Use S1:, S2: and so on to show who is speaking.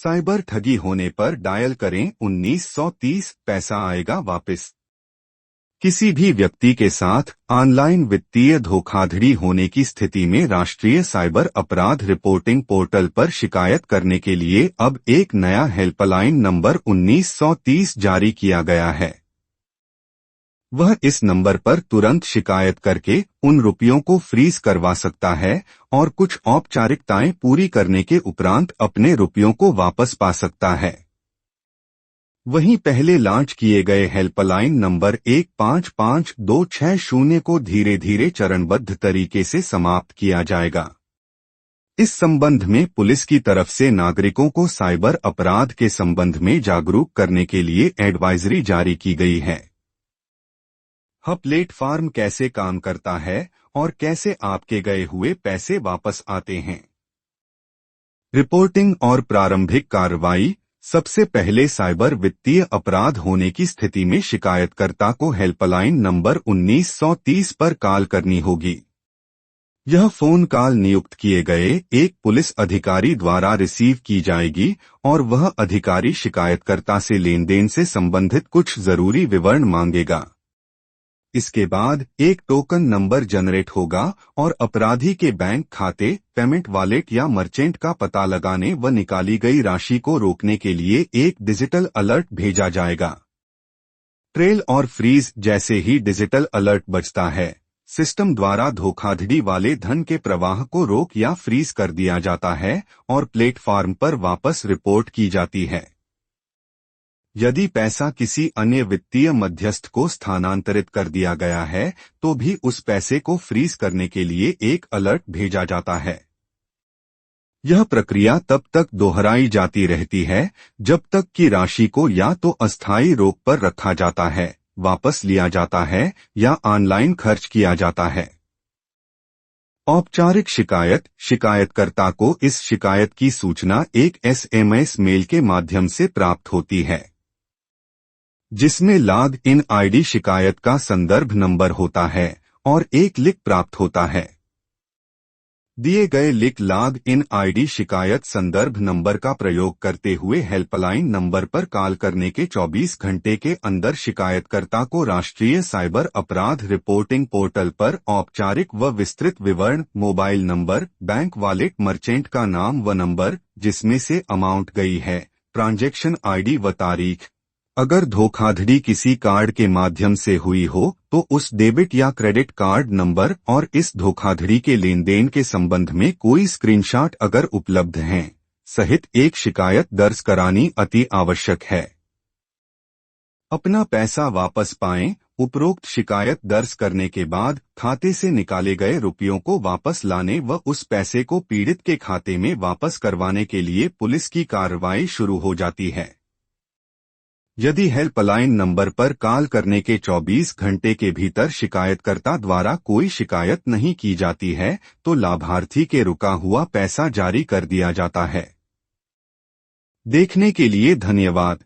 S1: Cyber ठगी होने पर डायल करें 1930, पैसा आएगा वापस। किसी भी व्यक्ति के साथ ऑनलाइन वित्तीय धोखाधड़ी होने की स्थिति में राष्ट्रीय साइबर अपराध रिपोर्टिंग पोर्टल पर शिकायत करने के लिए अब एक नया हेल्पलाइन नंबर 1930 जारी किया गया है। वह इस नंबर पर तुरंत शिकायत करके उन रुपयों को फ्रीज करवा सकता है और कुछ औपचारिकताएं पूरी करने के उपरांत अपने रुपयों को वापस पा सकता है। वहीं पहले लॉन्च किए गए हेल्पलाइन नंबर 155260 को धीरे धीरे चरणबद्ध तरीके से समाप्त किया जाएगा। इस संबंध में पुलिस की तरफ से नागरिकों को साइबर अपराध के संबंध में जागरूक करने के लिए एडवाइजरी जारी की गई है। यह प्लेटफॉर्म कैसे काम करता है और कैसे आपके गए हुए पैसे वापस आते हैं। रिपोर्टिंग और प्रारंभिक कार्रवाई। सबसे पहले साइबर वित्तीय अपराध होने की स्थिति में शिकायतकर्ता को हेल्पलाइन नंबर 1930 पर कॉल करनी होगी। यह फोन कॉल नियुक्त किए गए एक पुलिस अधिकारी द्वारा रिसीव की जाएगी और वह अधिकारी शिकायतकर्ता से लेनदेन से संबंधित कुछ जरूरी विवरण मांगेगा। इसके बाद एक टोकन नंबर जनरेट होगा और अपराधी के बैंक खाते, पेमेंट वॉलेट या मर्चेंट का पता लगाने व निकाली गई राशि को रोकने के लिए एक डिजिटल अलर्ट भेजा जाएगा। ट्रेल और फ्रीज। जैसे ही डिजिटल अलर्ट बजता है, सिस्टम द्वारा धोखाधड़ी वाले धन के प्रवाह को रोक या फ्रीज कर दिया जाता है और प्लेटफॉर्म पर वापस रिपोर्ट की जाती है। यदि पैसा किसी अन्य वित्तीय मध्यस्थ को स्थानांतरित कर दिया गया है तो भी उस पैसे को फ्रीज करने के लिए एक अलर्ट भेजा जाता है। यह प्रक्रिया तब तक दोहराई जाती रहती है जब तक कि राशि को या तो अस्थायी रोक पर रखा जाता है, वापस लिया जाता है या ऑनलाइन खर्च किया जाता है। औपचारिक शिकायत। शिकायतकर्ता को इस शिकायत की सूचना एक SMS मेल के माध्यम से प्राप्त होती है, जिसमें लॉग इन ID शिकायत का संदर्भ नंबर होता है और एक लिंक प्राप्त होता है। दिए गए लिंक लॉग इन ID शिकायत संदर्भ नंबर का प्रयोग करते हुए हेल्पलाइन नंबर पर कॉल करने के 24 घंटे के अंदर शिकायतकर्ता को राष्ट्रीय साइबर अपराध रिपोर्टिंग पोर्टल पर औपचारिक व विस्तृत विवरण, mobile number, bank wallet, merchant का नाम व नंबर जिसमें से अमाउंट गई है, ट्रांजैक्शन ID व तारीख। अगर धोखाधड़ी किसी कार्ड के माध्यम से हुई हो तो उस डेबिट या क्रेडिट कार्ड नंबर और इस धोखाधड़ी के लेनदेन के संबंध में कोई स्क्रीनशॉट अगर उपलब्ध हैं, सहित एक शिकायत दर्ज करानी अति आवश्यक है। अपना पैसा वापस पाएं। उपरोक्त शिकायत दर्ज करने के बाद खाते से निकाले गए रुपयों को वापस लाने व उस पैसे को पीड़ित के खाते में वापस करवाने के लिए पुलिस की कार्रवाई शुरू हो जाती है। यदि हेल्पलाइन नंबर पर कॉल करने के 24 घंटे के भीतर शिकायतकर्ता द्वारा कोई शिकायत नहीं की जाती है तो लाभार्थी के रुका हुआ पैसा जारी कर दिया जाता है। देखने के लिए धन्यवाद।